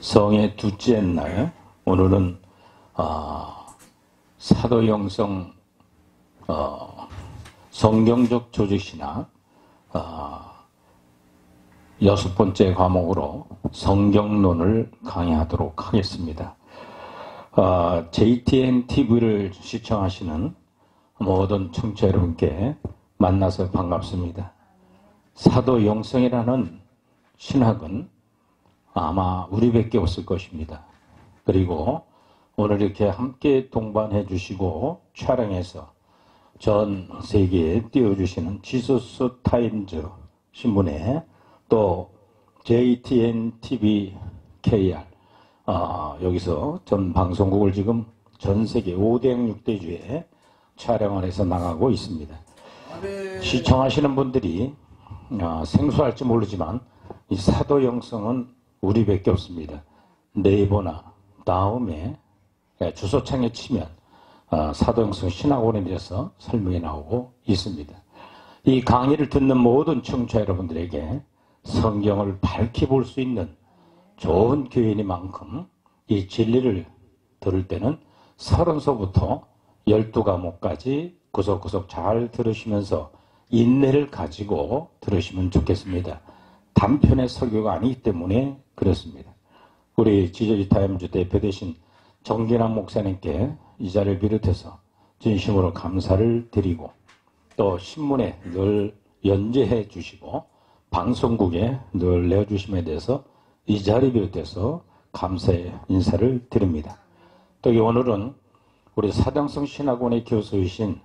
성의 둘째 날, 오늘은 사도영성 성경적 조직신학 6번째 과목으로 성경론을 강의하도록 하겠습니다. JTN TV를 시청하시는 모든 청취자 여러분께 만나서 반갑습니다. 사도영성이라는 신학은 아마 우리밖에 없을 것입니다. 그리고 오늘 이렇게 함께 동반해 주시고 촬영해서 전 세계에 띄워주시는 지소스 타임즈 신문에 또 JTN TV KR 여기서 전 방송국을 지금 전 세계 5대 6대주에 촬영을 해서 나가고 있습니다. 시청하시는 분들이 생소할지 모르지만 이 사도영성은 우리밖에 없습니다. 네이버나 다음에 주소창에 치면 사도영성 신학원에 대해서 설명이 나오고 있습니다. 이 강의를 듣는 모든 청취자 여러분들에게 성경을 밝히 볼 수 있는 좋은 교인이만큼 이 진리를 들을 때는 30서부터 12과목까지 구석구석 잘 들으시면서 인내를 가지고 들으시면 좋겠습니다. 단편의 설교가 아니기 때문에 그렇습니다. 우리 지저지 타임즈 대표 되신 정진환 목사님께 이 자리를 비롯해서 진심으로 감사를 드리고 또 신문에 늘 연재해 주시고 방송국에 늘 내어주심에 대해서 이 자리를 비롯해서 감사의 인사를 드립니다. 또 오늘은 우리 사도영성 신학원의 교수이신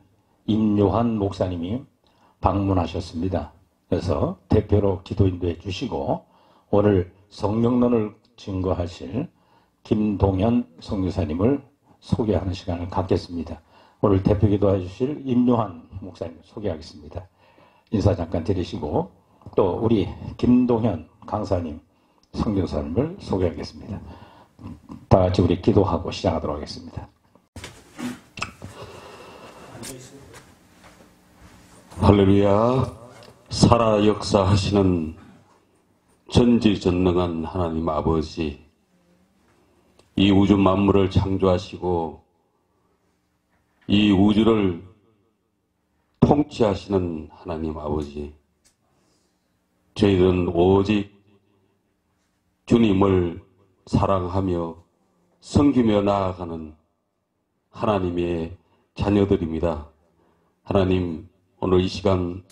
임요한 목사님이 방문하셨습니다. 그래서 대표로 기도 인도해 주시고 오늘 성경론을 증거하실 김동현 선교사님을 소개하는 시간을 갖겠습니다. 오늘 대표 기도해 주실 임요한 목사님 소개하겠습니다. 인사 잠깐 드리시고 또 우리 김동현 강사님 선교사님을 소개하겠습니다. 다 같이 우리 기도하고 시작하도록 하겠습니다. 할렐루야. 살아 역사하시는 전지전능한 하나님 아버지, 이 우주 만물을 창조하시고 이 우주를 통치하시는 하나님 아버지, 저희들은 오직 주님을 사랑하며 섬기며 나아가는 하나님의 자녀들입니다. 하나님, 오늘 이 시간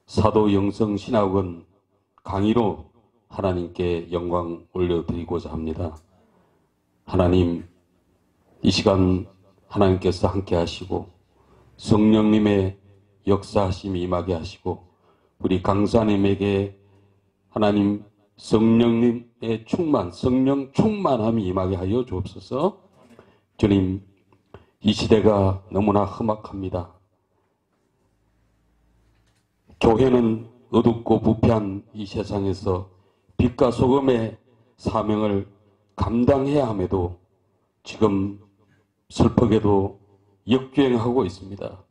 사도영성 신학원 강의로 하나님께 영광 올려드리고자 합니다. 하나님, 이 시간 하나님께서 함께 하시고 성령님의 역사하심이 임하게 하시고 우리 강사님에게 하나님 성령님의 충만, 성령 충만함이 임하게 하여 주옵소서. 주님, 이 시대가 너무나 험악합니다. 교회는 어둡고 부패한 이 세상에서 빛과 소금의 사명을 감당해야 함에도 지금 슬프게도 역주행하고 있습니다.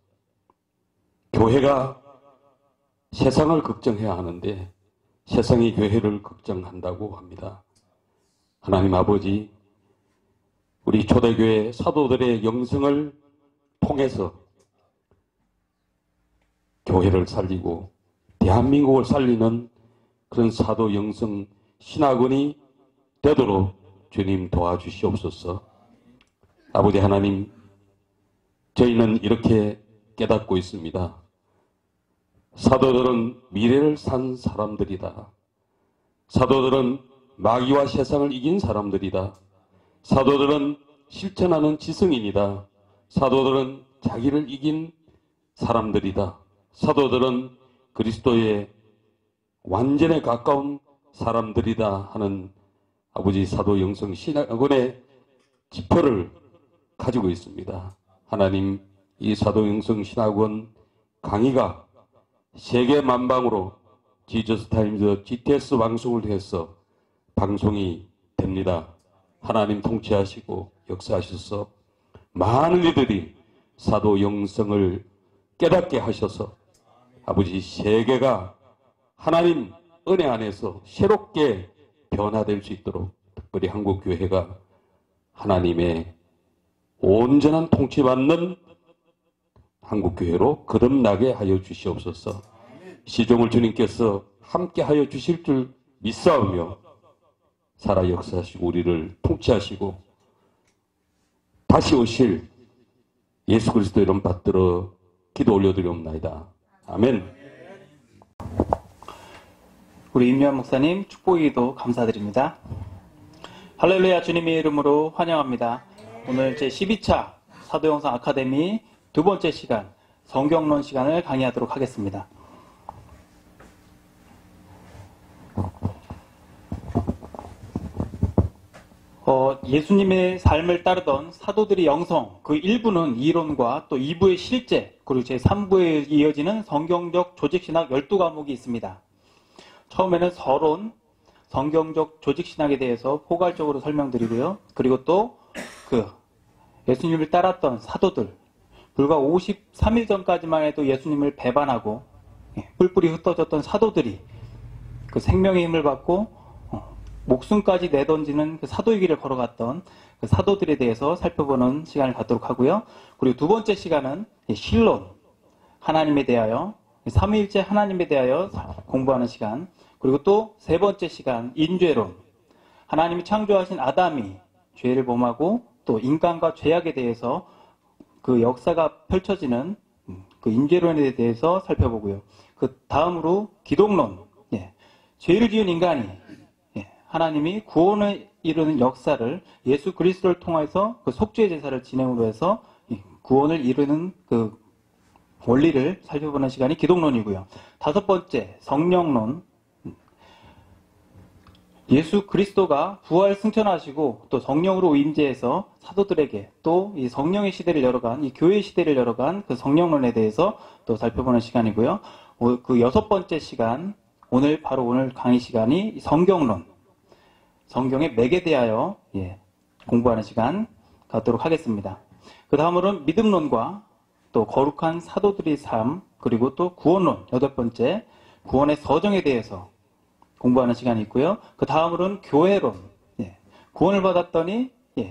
교회가 세상을 걱정해야 하는데 세상이 교회를 걱정한다고 합니다. 하나님 아버지, 우리 초대교회 사도들의 영성을 통해서 교회를 살리고 대한민국을 살리는 그런 사도영성 신학원이 되도록 주님 도와주시옵소서. 아버지 하나님, 저희는 이렇게 깨닫고 있습니다. 사도들은 미래를 산 사람들이다. 사도들은 마귀와 세상을 이긴 사람들이다. 사도들은 실천하는 지성인이다. 사도들은 자기를 이긴 사람들이다. 사도들은 그리스도의 완전에 가까운 사람들이다 하는 아버지 사도영성 신학원의 지표를 가지고 있습니다. 하나님, 이 사도영성 신학원 강의가 세계 만방으로 지저스 타임즈 GTS 방송을 해서 방송이 됩니다. 하나님 통치하시고 역사하셔서 많은 이들이 사도영성을 깨닫게 하셔서 아버지 세계가 하나님 은혜 안에서 새롭게 변화될 수 있도록 특별히 한국교회가 하나님의 온전한 통치받는 한국교회로 거듭나게 하여 주시옵소서. 시종을 주님께서 함께 하여 주실 줄 믿사오며 살아 역사하시고 우리를 통치하시고 다시 오실 예수 그리스도 이름 받들어 기도 올려드리옵나이다. 아멘. 우리 임요한 목사님 축복기도 감사드립니다. 할렐루야, 주님의 이름으로 환영합니다. 오늘 제12차 사도영상 아카데미 두 번째 시간 성경론 시간을 강의하도록 하겠습니다. 예수님의 삶을 따르던 사도들의 영성, 그 1부는 이론과 또 2부의 실제, 그리고 제3부에 이어지는 성경적 조직신학 12과목이 있습니다. 처음에는 서론, 성경적 조직신학에 대해서 포괄적으로 설명드리고요. 그리고 또 예수님을 따랐던 사도들, 불과 53일 전까지만 해도 예수님을 배반하고 뿔뿔이 흩어졌던 사도들이 그 생명의 힘을 받고 목숨까지 내던지는 그 사도의 길을 걸어갔던 그 사도들에 대해서 살펴보는 시간을 갖도록 하고요. 그리고 두 번째 시간은 신론, 하나님에 대하여, 삼위일체 하나님에 대하여 공부하는 시간. 그리고 또 세 번째 시간, 인죄론, 하나님이 창조하신 아담이 죄를 범하고 또 인간과 죄악에 대해서 그 역사가 펼쳐지는 그 인죄론에 대해서 살펴보고요. 그 다음으로 기독론, 죄를 지은 인간이 하나님이 구원을 이루는 역사를 예수 그리스도를 통해서 그 속죄 제사를 진행으로 해서 구원을 이루는 그 원리를 살펴보는 시간이 기독론이고요. 다섯 번째, 성령론. 예수 그리스도가 부활 승천하시고 또 성령으로 임재해서 사도들에게 또 이 성령의 시대를 열어간, 이 교회의 시대를 열어간 그 성령론에 대해서 또 살펴보는 시간이고요. 그 여섯 번째 시간, 오늘 강의 시간이 성경론, 성경의 맥에 대하여 공부하는 시간 갖도록 하겠습니다. 그 다음으로는 믿음론과 또 거룩한 사도들의 삶, 그리고 또 구원론, 여덟 번째, 구원의 서정에 대해서 공부하는 시간이 있고요. 그 다음으로는 교회론, 구원을 받았더니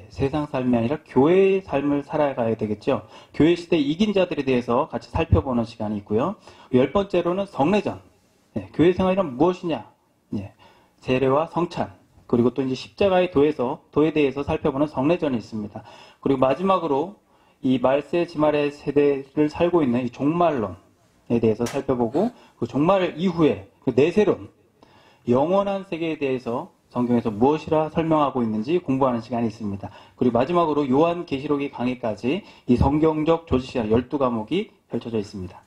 세상 삶이 아니라 교회의 삶을 살아가야 되겠죠. 교회 시대의 이긴 자들에 대해서 같이 살펴보는 시간이 있고요. 열 번째로는 성례전, 교회 생활이란 무엇이냐, 세례와 성찬, 그리고 또 이제 십자가의 도에 대해서 살펴보는 성례전이 있습니다. 그리고 마지막으로 이 말세 지말의 세대를 살고 있는 이 종말론에 대해서 살펴보고, 그 종말 이후에 그 내세론, 영원한 세계에 대해서 성경에서 무엇이라 설명하고 있는지 공부하는 시간이 있습니다. 그리고 마지막으로 요한계시록의 강의까지 이 성경적 조직시간 12과목이 펼쳐져 있습니다.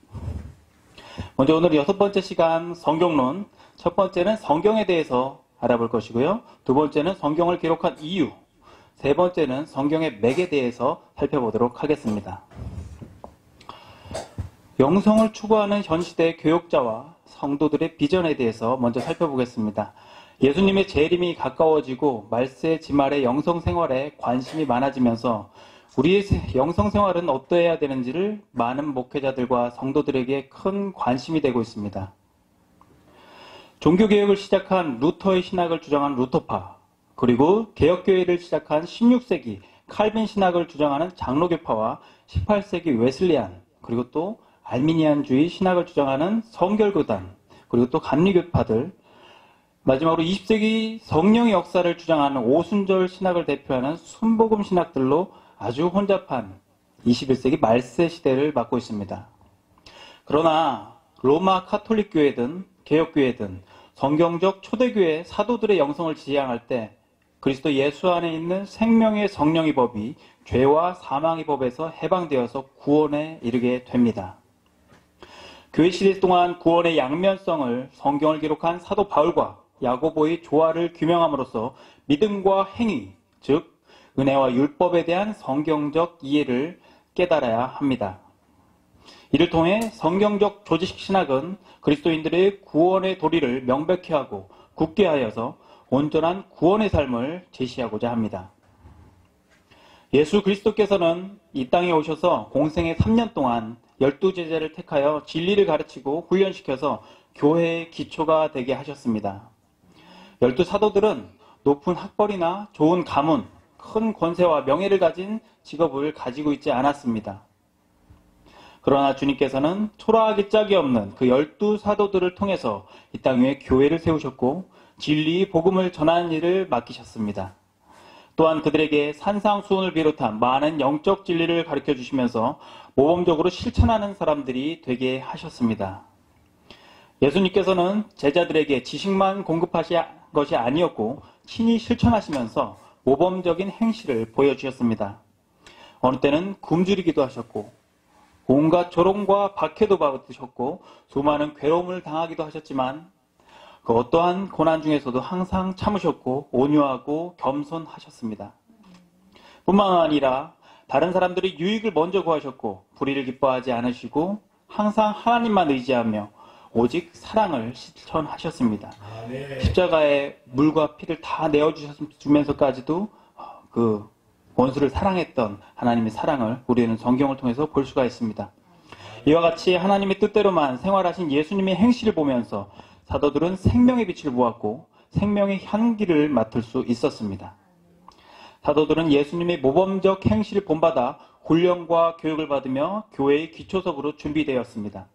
먼저 오늘 여섯 번째 시간 성경론, 첫 번째는 성경에 대해서 알아볼 것이고요. 두 번째는 성경을 기록한 이유, 세 번째는 성경의 맥에 대해서 살펴보도록 하겠습니다. 영성을 추구하는 현 시대의 교역자와 성도들의 비전에 대해서 먼저 살펴보겠습니다. 예수님의 재림이 가까워지고 말세 지말의 영성 생활에 관심이 많아지면서 우리의 영성 생활은 어떠해야 되는지를 많은 목회자들과 성도들에게 큰 관심이 되고 있습니다. 종교개혁을 시작한 루터의 신학을 주장한 루터파, 그리고 개혁교회를 시작한 16세기 칼빈 신학을 주장하는 장로교파와 18세기 웨슬리안, 그리고 또 알미니안주의 신학을 주장하는 성결교단, 그리고 또 감리교파들, 마지막으로 20세기 성령의 역사를 주장하는 오순절 신학을 대표하는 순복음 신학들로 아주 혼잡한 21세기 말세 시대를 맞고 있습니다. 그러나 로마 카톨릭 교회든 개혁교회든 성경적 초대교회 사도들의 영성을 지향할 때 그리스도 예수 안에 있는 생명의 성령의 법이 죄와 사망의 법에서 해방되어서 구원에 이르게 됩니다. 교회 시대 동안 구원의 양면성을 성경을 기록한 사도 바울과 야고보의 조화를 규명함으로써 믿음과 행위, 즉 은혜와 율법에 대한 성경적 이해를 깨달아야 합니다. 이를 통해 성경적 조직 신학은 그리스도인들의 구원의 도리를 명백히 하고 굳게 하여서 온전한 구원의 삶을 제시하고자 합니다. 예수 그리스도께서는 이 땅에 오셔서 공생의 3년 동안 12제자를 택하여 진리를 가르치고 훈련시켜서 교회의 기초가 되게 하셨습니다. 12사도들은 높은 학벌이나 좋은 가문, 큰 권세와 명예를 가진 직업을 가지고 있지 않았습니다. 그러나 주님께서는 초라하기 짝이 없는 그 12사도들을 통해서 이 땅 위에 교회를 세우셨고 진리 복음을 전하는 일을 맡기셨습니다. 또한 그들에게 산상수훈을 비롯한 많은 영적 진리를 가르쳐 주시면서 모범적으로 실천하는 사람들이 되게 하셨습니다. 예수님께서는 제자들에게 지식만 공급하신 것이 아니었고 친히 실천하시면서 모범적인 행실을 보여주셨습니다. 어느 때는 굶주리기도 하셨고 온갖 조롱과 박해도 받으셨고 수많은 괴로움을 당하기도 하셨지만 그 어떠한 고난 중에서도 항상 참으셨고 온유하고 겸손하셨습니다. 뿐만 아니라 다른 사람들의 유익을 먼저 구하셨고 불의를 기뻐하지 않으시고 항상 하나님만 의지하며 오직 사랑을 실천하셨습니다. 십자가에 물과 피를 다 내어주면서까지도 그 원수를 사랑했던 하나님의 사랑을 우리는 성경을 통해서 볼 수가 있습니다. 이와 같이 하나님의 뜻대로만 생활하신 예수님의 행실을 보면서 사도들은 생명의 빛을 보았고 생명의 향기를 맡을 수 있었습니다. 사도들은 예수님의 모범적 행실을 본받아 훈련과 교육을 받으며 교회의 기초석으로 준비되었습니다.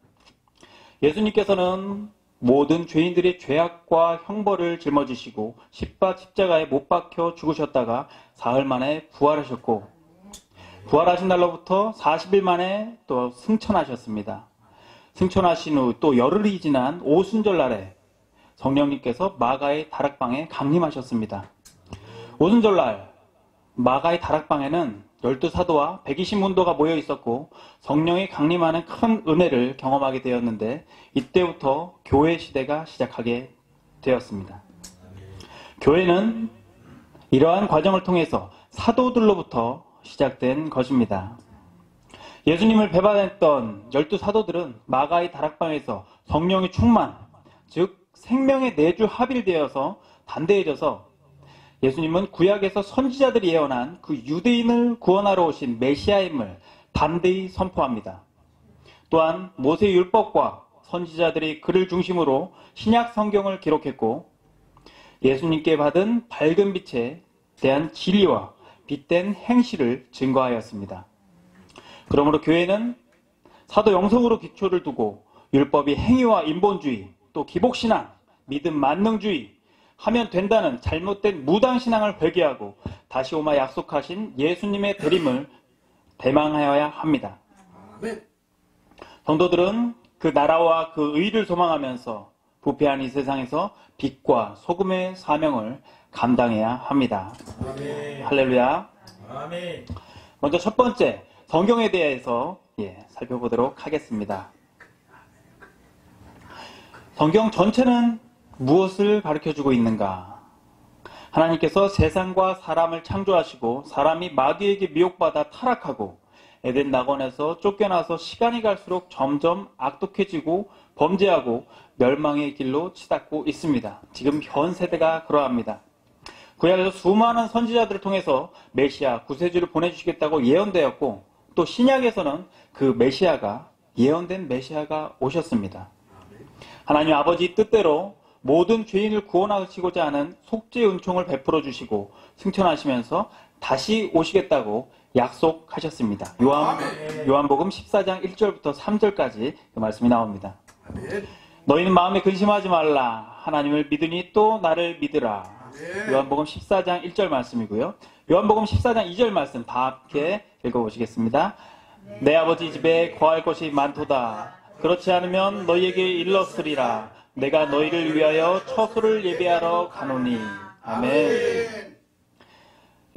예수님께서는 모든 죄인들의 죄악과 형벌을 짊어지시고 십자가에 못 박혀 죽으셨다가 사흘 만에 부활하셨고 부활하신 날로부터 40일 만에 또 승천하셨습니다. 승천하신 후 또 열흘이 지난 오순절 날에 성령님께서 마가의 다락방에 강림하셨습니다. 오순절 날 마가의 다락방에는 12사도와 120문도가 모여 있었고 성령이 강림하는 큰 은혜를 경험하게 되었는데 이때부터 교회 시대가 시작하게 되었습니다. 교회는 이러한 과정을 통해서 사도들로부터 시작된 것입니다. 예수님을 배반했던 12사도들은 마가의 다락방에서 성령의 충만, 즉 생명의 내주 합일되어서 담대해져서 예수님은 구약에서 선지자들이 예언한 그 유대인을 구원하러 오신 메시아임을 담대히 선포합니다. 또한 모세의 율법과 선지자들이 그를 중심으로 신약 성경을 기록했고 예수님께 받은 밝은 빛에 대한 진리와 빛된 행실을 증거하였습니다. 그러므로 교회는 사도 영성으로 기초를 두고 율법이 행위와 인본주의, 또 기복신앙, 믿음 만능주의, 하면 된다는 잘못된 무당신앙을 회개하고 다시 오마 약속하신 예수님의 대림을 대망하여야 합니다. 성도들은 그 나라와 그 의를 소망하면서 부패한 이 세상에서 빛과 소금의 사명을 감당해야 합니다. 아멘. 할렐루야. 아멘. 먼저 첫 번째 성경에 대해서 살펴보도록 하겠습니다. 성경 전체는 무엇을 가르쳐주고 있는가? 하나님께서 세상과 사람을 창조하시고 사람이 마귀에게 미혹받아 타락하고 에덴 낙원에서 쫓겨나서 시간이 갈수록 점점 악독해지고 범죄하고 멸망의 길로 치닫고 있습니다. 지금 현 세대가 그러합니다. 구약에서 수많은 선지자들을 통해서 메시아, 구세주를 보내주시겠다고 예언되었고 또 신약에서는 그 메시아가 예언된 메시아가 오셨습니다. 하나님 아버지 뜻대로 모든 죄인을 구원하시고자 하는 속죄 은총을 베풀어 주시고 승천하시면서 다시 오시겠다고 약속하셨습니다. 요한복음 14장 1절부터 3절까지 그 말씀이 나옵니다. 너희는 마음에 근심하지 말라. 하나님을 믿으니 또 나를 믿으라. 요한복음 14장 1절 말씀이고요. 요한복음 14장 2절 말씀 다 함께 읽어보시겠습니다. 내 아버지 집에 거할 것이 많도다. 그렇지 않으면 너희에게 일렀으리라. 내가 너희를 위하여 처소를 예비하러 가노니. 아멘.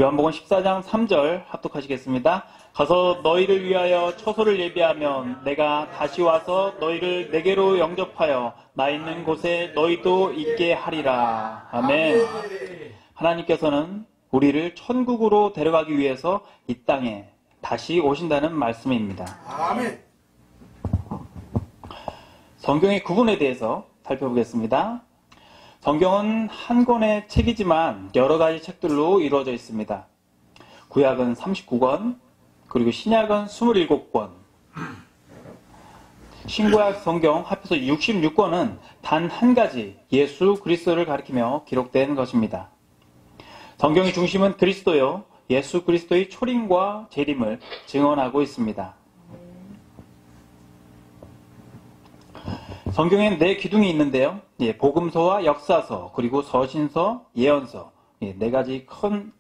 요한복음 14장 3절 합독하시겠습니다. 가서 너희를 위하여 처소를 예비하면 내가 다시 와서 너희를 내게로 영접하여 나 있는 곳에 너희도 있게 하리라. 아멘. 하나님께서는 우리를 천국으로 데려가기 위해서 이 땅에 다시 오신다는 말씀입니다. 아멘. 성경의 구분에 대해서 살펴보겠습니다. 성경은 한 권의 책이지만 여러 가지 책들로 이루어져 있습니다. 구약은 39권, 그리고 신약은 27권, 신구약 성경 합해서 66권은 단 한 가지 예수 그리스도를 가리키며 기록된 것입니다. 성경의 중심은 그리스도요, 예수 그리스도의 초림과 재림을 증언하고 있습니다. 성경에는 네 기둥이 있는데요. 복음서와 역사서, 그리고 서신서, 예언서, 네 가지 큰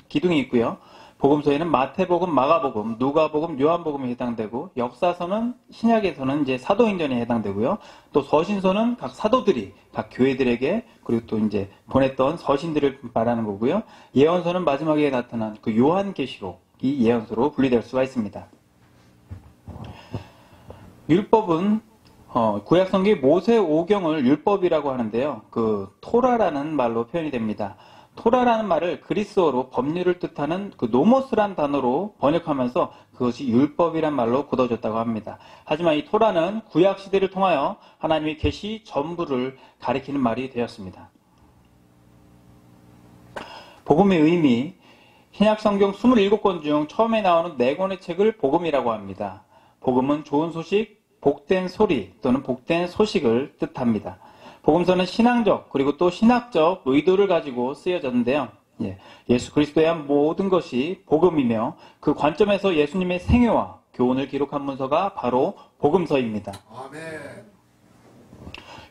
기둥이 있고요. 복음서에는 마태복음, 마가복음, 누가복음, 요한복음에 해당되고, 역사서는 신약에서는 이제 사도행전에 해당되고요. 또 서신서는 각 사도들이 각 교회들에게, 그리고 또 이제 보냈던 서신들을 말하는 거고요. 예언서는 마지막에 나타난 그 요한계시록이 예언서로 분리될 수가 있습니다. 율법은 구약성경의 모세오경을 율법이라고 하는데요. 그 토라라는 말로 표현이 됩니다. 토라라는 말을 그리스어로 법률을 뜻하는 그 노모스란 단어로 번역하면서 그것이 율법이란 말로 굳어졌다고 합니다. 하지만 이 토라는 구약 시대를 통하여 하나님의 계시 전부를 가리키는 말이 되었습니다. 복음의 의미, 신약 성경 27권 중 처음에 나오는 4권의 책을 복음이라고 합니다. 복음은 좋은 소식, 복된 소리 또는 복된 소식을 뜻합니다. 복음서는 신앙적 그리고 또 신학적 의도를 가지고 쓰여졌는데요. 예수 그리스도에 대한 모든 것이 복음이며 그 관점에서 예수님의 생애와 교훈을 기록한 문서가 바로 복음서입니다. 아멘.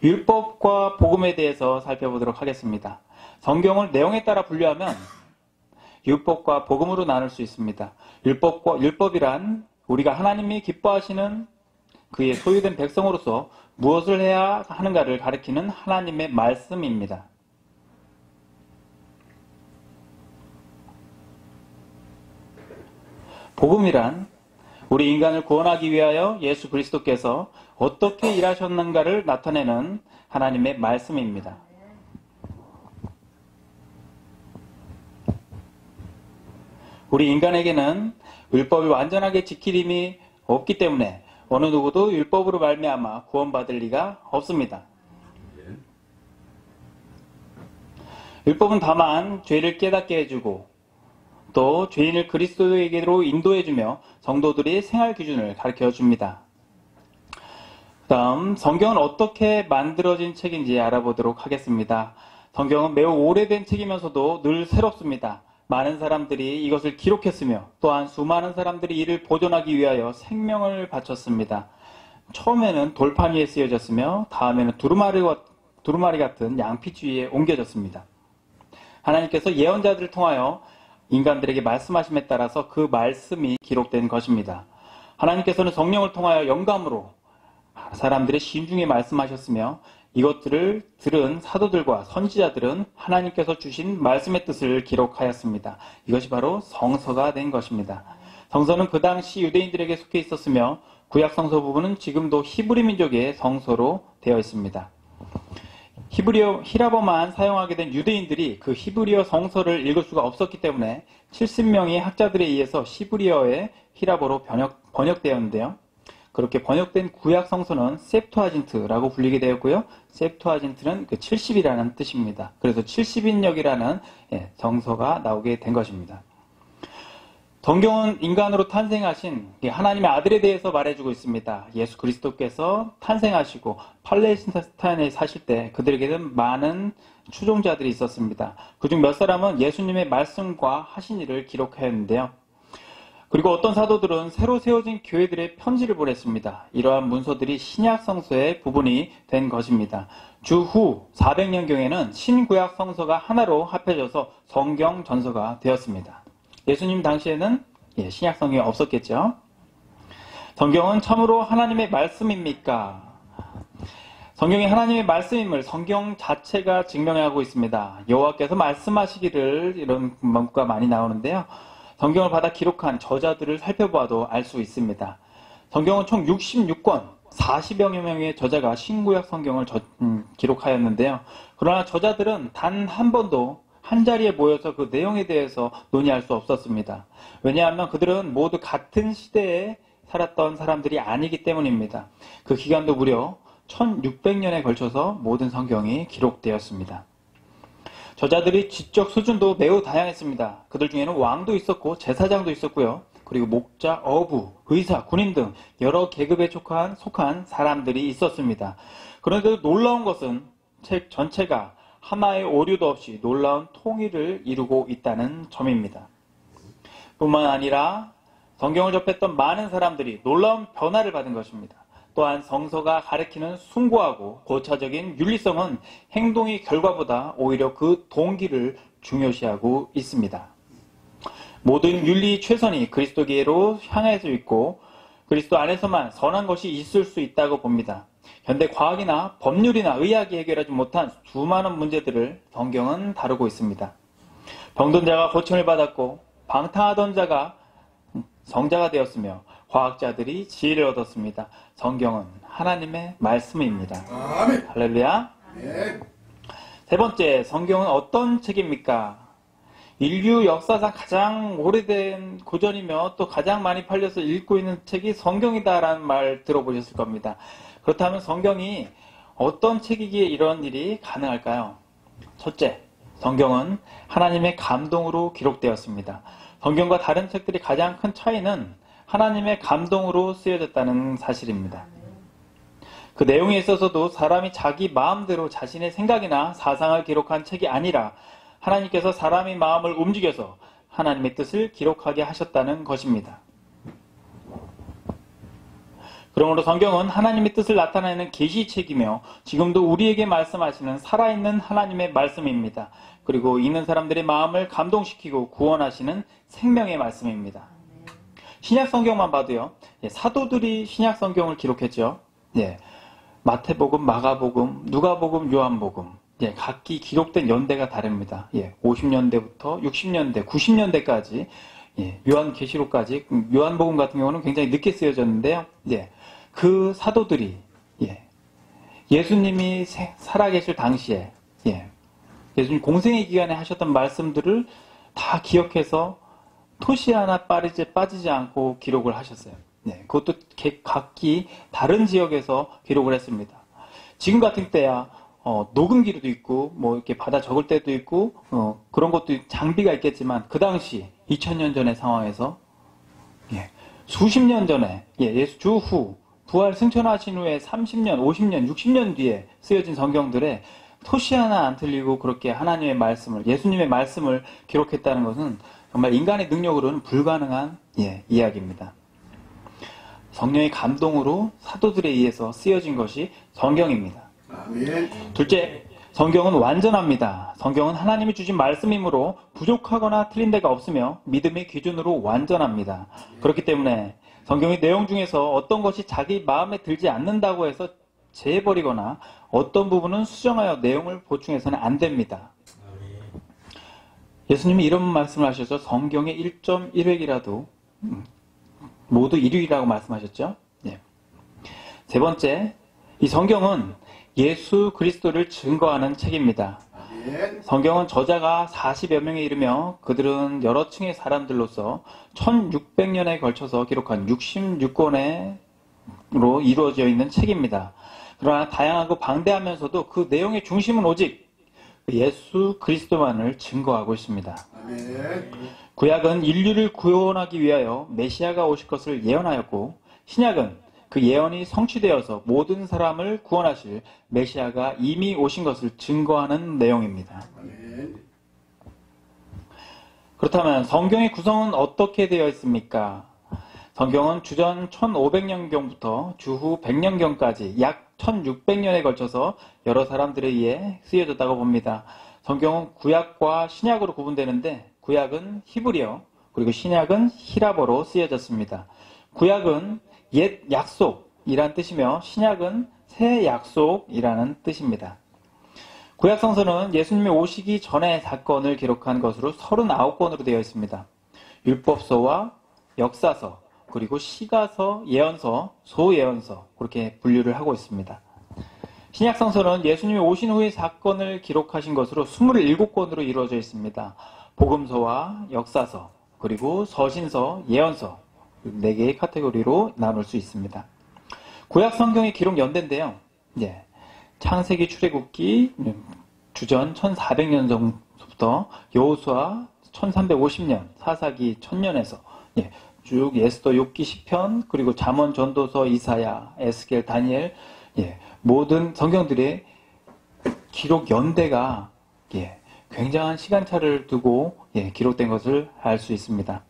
율법과 복음에 대해서 살펴보도록 하겠습니다. 성경을 내용에 따라 분류하면 율법과 복음으로 나눌 수 있습니다. 율법이란 우리가 하나님이 기뻐하시는 그의 소유된 백성으로서 무엇을 해야 하는가를 가리키는 하나님의 말씀입니다. 복음이란 우리 인간을 구원하기 위하여 예수 그리스도께서 어떻게 일하셨는가를 나타내는 하나님의 말씀입니다. 우리 인간에게는 율법을 완전하게 지킬 힘이 없기 때문에 어느 누구도 율법으로 말미암아 구원받을 리가 없습니다. 율법은 다만 죄를 깨닫게 해주고 또 죄인을 그리스도에게로 인도해주며 성도들의 생활 기준을 가르쳐줍니다. 다음 성경은 어떻게 만들어진 책인지 알아보도록 하겠습니다. 성경은 매우 오래된 책이면서도 늘 새롭습니다. 많은 사람들이 이것을 기록했으며 또한 수많은 사람들이 이를 보존하기 위하여 생명을 바쳤습니다. 처음에는 돌판 위에 쓰여졌으며 다음에는 두루마리 같은 양피지 위에 옮겨졌습니다. 하나님께서 예언자들을 통하여 인간들에게 말씀하심에 따라서 그 말씀이 기록된 것입니다. 하나님께서는 성령을 통하여 영감으로 사람들의 심중에 말씀하셨으며 이것들을 들은 사도들과 선지자들은 하나님께서 주신 말씀의 뜻을 기록하였습니다. 이것이 바로 성서가 된 것입니다. 성서는 그 당시 유대인들에게 속해 있었으며 구약 성서 부분은 지금도 히브리 민족의 성서로 되어 있습니다. 히라버만 사용하게 된 유대인들이 그 히브리어 성서를 읽을 수가 없었기 때문에 70명의 학자들에 의해서 히브리어의 히라버로 번역되었는데요. 그렇게 번역된 구약 성서는 셉투아진트라고 불리게 되었고요. 셉투아진트는 그 70이라는 뜻입니다. 그래서 70인역이라는 정서가 나오게 된 것입니다. 성경은 인간으로 탄생하신 하나님의 아들에 대해서 말해주고 있습니다. 예수 그리스도께서 탄생하시고 팔레스타인에 사실 때 그들에게는 많은 추종자들이 있었습니다. 그중 몇 사람은 예수님의 말씀과 하신 일을 기록하였는데요. 그리고 어떤 사도들은 새로 세워진 교회들의 편지를 보냈습니다. 이러한 문서들이 신약 성서의 부분이 된 것입니다. 주후 400년경에는 신구약 성서가 하나로 합해져서 성경 전서가 되었습니다. 예수님 당시에는 신약 성경이 없었겠죠. 성경은 참으로 하나님의 말씀입니까? 성경이 하나님의 말씀임을 성경 자체가 증명하고 있습니다. 여호와께서 말씀하시기를 이런 문구가 많이 나오는데요. 성경을 받아 기록한 저자들을 살펴봐도 알 수 있습니다. 성경은 총 66권, 40여 명의 저자가 신구약 성경을 기록하였는데요. 그러나 저자들은 단 한 번도 한 자리에 모여서 그 내용에 대해서 논의할 수 없었습니다. 왜냐하면 그들은 모두 같은 시대에 살았던 사람들이 아니기 때문입니다. 그 기간도 무려 1600년에 걸쳐서 모든 성경이 기록되었습니다. 저자들의 지적 수준도 매우 다양했습니다. 그들 중에는 왕도 있었고 제사장도 있었고요. 그리고 목자, 어부, 의사, 군인 등 여러 계급에 속한 사람들이 있었습니다. 그런데도 놀라운 것은 책 전체가 하나의 오류도 없이 놀라운 통일을 이루고 있다는 점입니다. 뿐만 아니라 성경을 접했던 많은 사람들이 놀라운 변화를 받은 것입니다. 또한 성서가 가리키는 숭고하고 고차적인 윤리성은 행동의 결과보다 오히려 그 동기를 중요시하고 있습니다. 모든 윤리 최선이 그리스도계로 향해져 있고 그리스도 안에서만 선한 것이 있을 수 있다고 봅니다. 현대 과학이나 법률이나 의학이 해결하지 못한 수많은 문제들을 성경은 다루고 있습니다. 병든 자가 고침을 받았고 방탕하던 자가 성자가 되었으며 과학자들이 지혜를 얻었습니다. 성경은 하나님의 말씀입니다. 아멘. 할렐루야. 네. 세 번째, 성경은 어떤 책입니까? 인류 역사상 가장 오래된 고전이며 또 가장 많이 팔려서 읽고 있는 책이 성경이다라는 말 들어보셨을 겁니다. 그렇다면 성경이 어떤 책이기에 이런 일이 가능할까요? 첫째, 성경은 하나님의 감동으로 기록되었습니다. 성경과 다른 책들이 가장 큰 차이는 하나님의 감동으로 쓰여졌다는 사실입니다. 그 내용에 있어서도 사람이 자기 마음대로 자신의 생각이나 사상을 기록한 책이 아니라 하나님께서 사람의 마음을 움직여서 하나님의 뜻을 기록하게 하셨다는 것입니다. 그러므로 성경은 하나님의 뜻을 나타내는 계시책이며 지금도 우리에게 말씀하시는 살아있는 하나님의 말씀입니다. 그리고 읽는 사람들의 마음을 감동시키고 구원하시는 생명의 말씀입니다. 신약 성경만 봐도요. 사도들이 신약 성경을 기록했죠. 마태복음, 마가복음, 누가복음, 요한복음. 각기 기록된 연대가 다릅니다. 50년대부터 60년대, 90년대까지 요한계시록까지, 요한복음 같은 경우는 굉장히 늦게 쓰여졌는데요. 그 사도들이 예수님이 살아계실 당시에 예수님 공생의 기간에 하셨던 말씀들을 다 기억해서 토시 하나 빠지지 않고 기록을 하셨어요. 그것도 각기 다른 지역에서 기록을 했습니다. 지금 같은 때야 녹음기도 있고 뭐 이렇게 받아 적을 때도 있고 그런 것도 장비가 있겠지만 그 당시 2000년 전의 상황에서 수십 년 전에 예수 주후 부활 승천하신 후에 30년, 50년, 60년 뒤에 쓰여진 성경들에 토시 하나 안 틀리고 그렇게 하나님의 말씀을, 예수님의 말씀을 기록했다는 것은 정말 인간의 능력으로는 불가능한 이야기입니다. 성령의 감동으로 사도들에 의해서 쓰여진 것이 성경입니다. 아멘. 둘째, 성경은 완전합니다. 성경은 하나님이 주신 말씀이므로 부족하거나 틀린 데가 없으며 믿음의 기준으로 완전합니다. 그렇기 때문에 성경의 내용 중에서 어떤 것이 자기 마음에 들지 않는다고 해서 제해버리거나 어떤 부분은 수정하여 내용을 보충해서는 안 됩니다. 예수님이 이런 말씀을 하셨죠. 성경의 1.1획이라도 모두 1위라고 말씀하셨죠. 세 번째, 이 성경은 예수 그리스도를 증거하는 책입니다. 성경은 저자가 40여 명에 이르며 그들은 여러 층의 사람들로서 1600년에 걸쳐서 기록한 66권으로 이루어져 있는 책입니다. 그러나 다양하고 방대하면서도 그 내용의 중심은 오직 예수 그리스도만을 증거하고 있습니다. 구약은 인류를 구원하기 위하여 메시아가 오실 것을 예언하였고 신약은 그 예언이 성취되어서 모든 사람을 구원하실 메시아가 이미 오신 것을 증거하는 내용입니다. 그렇다면 성경의 구성은 어떻게 되어 있습니까? 성경은 주전 1500년경부터 주후 100년경까지 약 1600년에 걸쳐서 여러 사람들에 의해 쓰여졌다고 봅니다. 성경은 구약과 신약으로 구분되는데 구약은 히브리어 그리고 신약은 히라버로 쓰여졌습니다. 구약은 옛 약속이란 뜻이며 신약은 새 약속이라는 뜻입니다. 구약 성서는 예수님이 오시기 전의 사건을 기록한 것으로 39권으로 되어 있습니다. 율법서와 역사서, 그리고 시가서, 예언서, 소예언서 그렇게 분류를 하고 있습니다. 신약 성서는 예수님이 오신 후의 사건을 기록하신 것으로 27권으로 이루어져 있습니다. 복음서와 역사서, 그리고 서신서, 예언서 4개의 카테고리로 나눌 수 있습니다. 구약 성경의 기록 연대인데요. 창세기 출애굽기 주전 1400년 정도부터 여호수아 1350년, 사사기 1000년에서 쭉 에스더, 욥기, 시편, 그리고 잠언, 전도서, 이사야, 에스겔, 다니엘 모든 성경들의 기록 연대가 굉장한 시간차를 두고 기록된 것을 알 수 있습니다.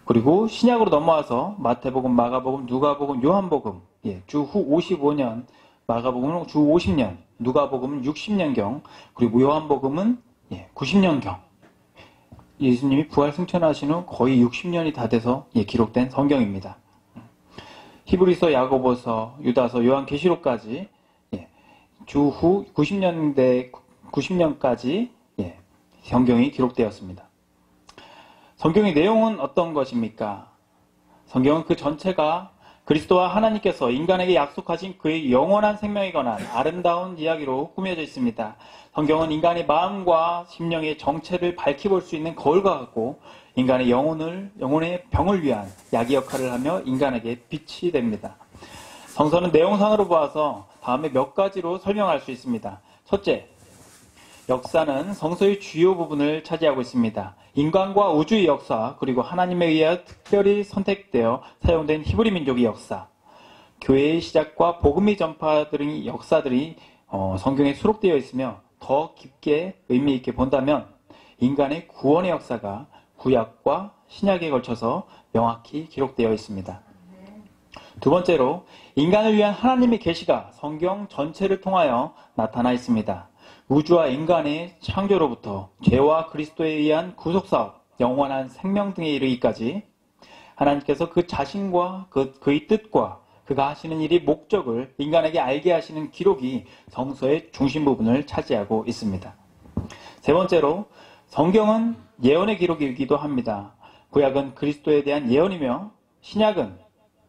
그리고 신약으로 넘어와서 마태복음, 마가복음, 누가복음, 요한복음, 주후 55년, 마가복음은 주 50년, 누가복음은 60년경, 그리고 요한복음은 90년경. 예수님이 부활 승천하신 후 거의 60년이 다 돼서 기록된 성경입니다. 히브리서, 야고보서, 유다서, 요한계시록까지 주후 90년까지 성경이 기록되었습니다. 성경의 내용은 어떤 것입니까? 성경은 그 전체가 그리스도와 하나님께서 인간에게 약속하신 그의 영원한 생명에 관한 아름다운 이야기로 꾸며져 있습니다. 성경은 인간의 마음과 심령의 정체를 밝혀볼 수 있는 거울과 같고 인간의 영혼의 병을 위한 약의 역할을 하며 인간에게 빛이 됩니다. 성서는 내용상으로 보아서 다음에 몇 가지로 설명할 수 있습니다. 첫째, 역사는 성서의 주요 부분을 차지하고 있습니다. 인간과 우주의 역사, 그리고 하나님에 의해 특별히 선택되어 사용된 히브리 민족의 역사, 교회의 시작과 복음의 전파 등의 역사들이 성경에 수록되어 있으며 더 깊게 의미 있게 본다면 인간의 구원의 역사가 구약과 신약에 걸쳐서 명확히 기록되어 있습니다. 두 번째로 인간을 위한 하나님의 계시가 성경 전체를 통하여 나타나 있습니다. 우주와 인간의 창조로부터 죄와 그리스도에 의한 구속사업, 영원한 생명 등에 이르기까지 하나님께서 그 자신과 그의 뜻과 그가 하시는 일의 목적을 인간에게 알게 하시는 기록이 성서의 중심 부분을 차지하고 있습니다. 세 번째로 성경은 예언의 기록이기도 합니다. 구약은 그리스도에 대한 예언이며 신약은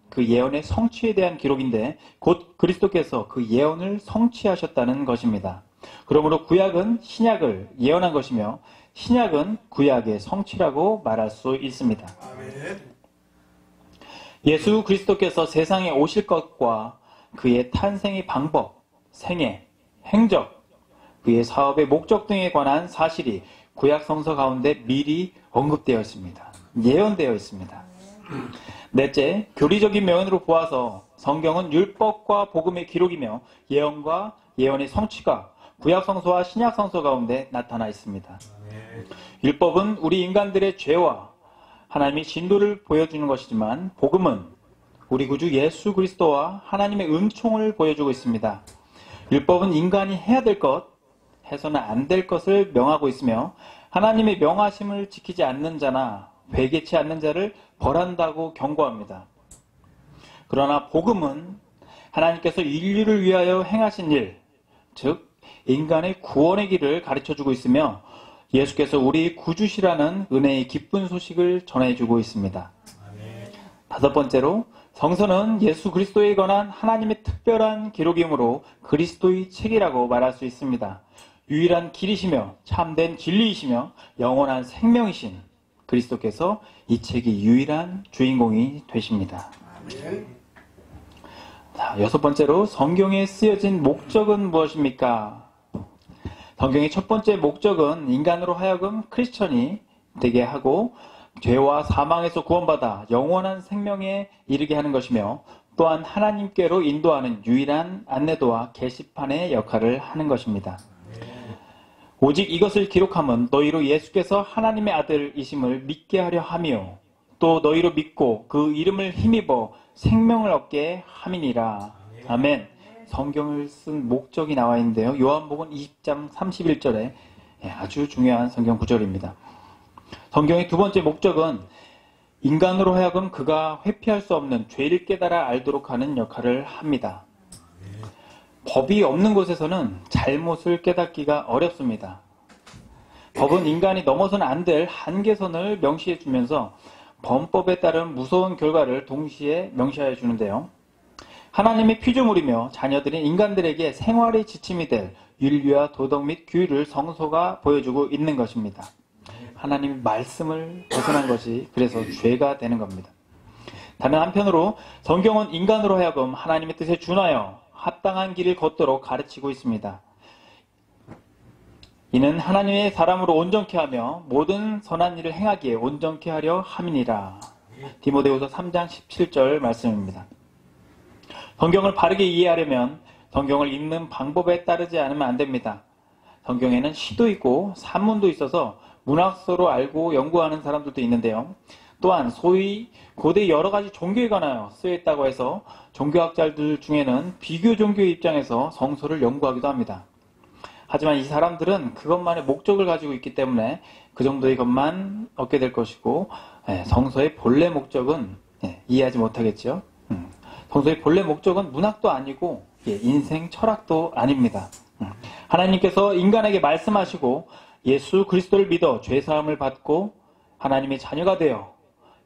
그 예언의 성취에 대한 기록인데 곧 그리스도께서 그 예언을 성취하셨다는 것입니다. 그러므로 구약은 신약을 예언한 것이며 신약은 구약의 성취라고 말할 수 있습니다. 예수 그리스도께서 세상에 오실 것과 그의 탄생의 방법, 생애, 행적, 그의 사업의 목적 등에 관한 사실이 구약 성서 가운데 미리 언급되어 있습니다. 예언되어 있습니다. 넷째, 교리적인 면으로 보아서 성경은 율법과 복음의 기록이며 예언과 예언의 성취가 구약 성서와 신약 성서 가운데 나타나 있습니다. 율법은 우리 인간들의 죄와 하나님의 진도를 보여주는 것이지만 복음은 우리 구주 예수 그리스도와 하나님의 은총을 보여주고 있습니다. 율법은 인간이 해야 될 것, 해서는 안 될 것을 명하고 있으며 하나님의 명하심을 지키지 않는 자나 회개치 않는 자를 벌한다고 경고합니다. 그러나 복음은 하나님께서 인류를 위하여 행하신 일, 즉 인간의 구원의 길을 가르쳐주고 있으며 예수께서 우리 구주시라는 은혜의 기쁜 소식을 전해주고 있습니다. 다섯 번째로 성서는 예수 그리스도에 관한 하나님의 특별한 기록이므로 그리스도의 책이라고 말할 수 있습니다. 유일한 길이시며 참된 진리이시며 영원한 생명이신 그리스도께서 이 책의 유일한 주인공이 되십니다. 자, 여섯 번째로 성경에 쓰여진 목적은 무엇입니까? 성경의 첫 번째 목적은 인간으로 하여금 크리스천이 되게 하고 죄와 사망에서 구원받아 영원한 생명에 이르게 하는 것이며 또한 하나님께로 인도하는 유일한 안내도와 게시판의 역할을 하는 것입니다. 오직 이것을 기록함은 너희로 예수께서 하나님의 아들이심을 믿게 하려 함이요 또 너희로 믿고 그 이름을 힘입어 생명을 얻게 함이니라. 아멘. 성경을 쓴 목적이 나와 있는데요. 요한복음 20장 31절에 아주 중요한 성경 구절입니다. 성경의 두 번째 목적은 인간으로 하여금 그가 회피할 수 없는 죄를 깨달아 알도록 하는 역할을 합니다. 법이 없는 곳에서는 잘못을 깨닫기가 어렵습니다. 법은 인간이 넘어서는 안 될 한계선을 명시해 주면서 범법에 따른 무서운 결과를 동시에 명시해 주는데요. 하나님의 피조물이며 자녀들인 인간들에게 생활의 지침이 될 윤리와 도덕 및 규율을 성서가 보여주고 있는 것입니다. 하나님의 말씀을 벗어난 것이 그래서 죄가 되는 겁니다. 다른 한편으로 성경은 인간으로 하여금 하나님의 뜻에 준하여 합당한 길을 걷도록 가르치고 있습니다. 이는 하나님의 사람으로 온전케 하며 모든 선한 일을 행하기에 온전케 하려 함이니라. 디모데후서 3장 17절 말씀입니다. 성경을 바르게 이해하려면 성경을 읽는 방법에 따르지 않으면 안 됩니다. 성경에는 시도 있고 산문도 있어서 문학서로 알고 연구하는 사람들도 있는데요. 또한 소위 고대 여러 가지 종교에 관하여 쓰여있다고 해서 종교학자들 중에는 비교 종교의 입장에서 성서를 연구하기도 합니다. 하지만 이 사람들은 그것만의 목적을 가지고 있기 때문에 그 정도의 것만 얻게 될 것이고, 성서의 본래 목적은 이해하지 못하겠죠. 성서의 본래 목적은 문학도 아니고 인생 철학도 아닙니다. 하나님께서 인간에게 말씀하시고 예수 그리스도를 믿어 죄사함을 받고 하나님의 자녀가 되어